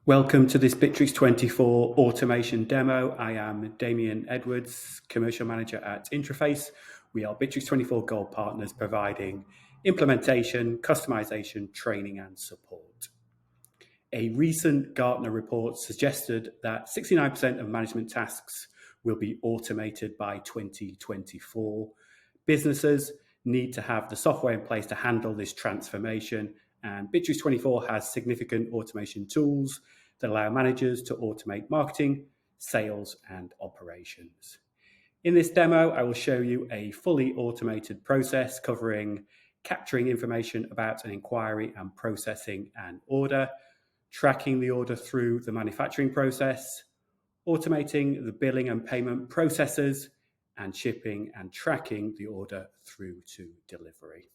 Welcome to this Bitrix24 automation demo. I am Damien Edwards, Commercial Manager at Intreface. We are Bitrix24 Gold Partners providing implementation, customization, training and support. A recent Gartner report suggested that 69% of management tasks will be automated by 2024. Businesses need to have the software in place to handle this transformation, and Bitrix24 has significant automation tools that allow managers to automate marketing, sales, and operations. In this demo, I will show you a fully automated process covering capturing information about an inquiry and processing an order, tracking the order through the manufacturing process, automating the billing and payment processes, and shipping and tracking the order through to delivery.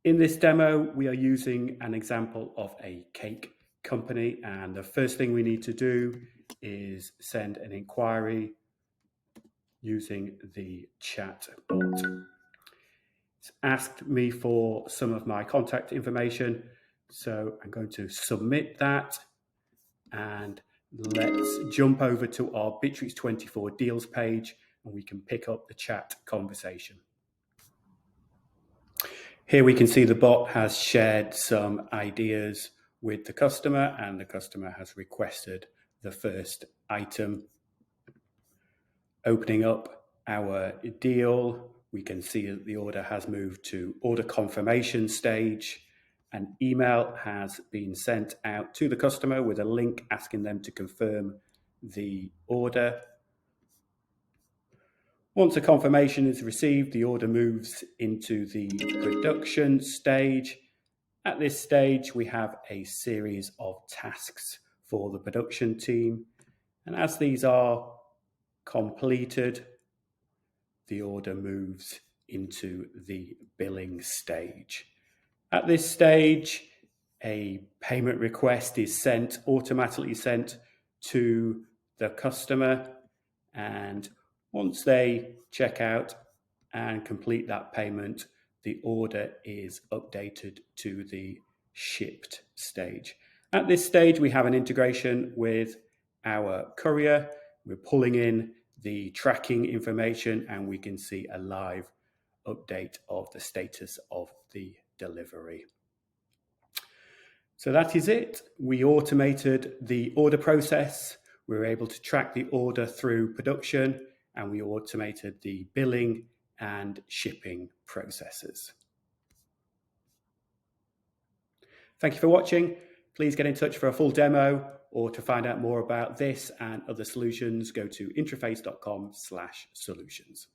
In this demo, we are using an example of a cake company, and the first thing we need to do is send an inquiry using the chat bot. It's asked me for some of my contact information, so I'm going to submit that, and let's jump over to our Bitrix24 deals page and we can pick up the chat conversation. Here we can see the bot has shared some ideas with the customer, and the customer has requested the first item. Opening up our deal, we can see that the order has moved to order confirmation stage. An email has been sent out to the customer with a link asking them to confirm the order. Once a confirmation is received, the order moves into the production stage. At this stage, we have a series of tasks for the production team. And as these are completed, the order moves into the billing stage. At this stage, a payment request is automatically sent to the customer, and once they check out and complete that payment, the order is updated to the shipped stage. At this stage, we have an integration with our courier. We're pulling in the tracking information, and we can see a live update of the status of the delivery. So that is it. We automated the order process. We were able to track the order through production, and we automated the billing and shipping processes. Thank you for watching. Please get in touch for a full demo, or to find out more about this and other solutions, go to intreface.com/solutions.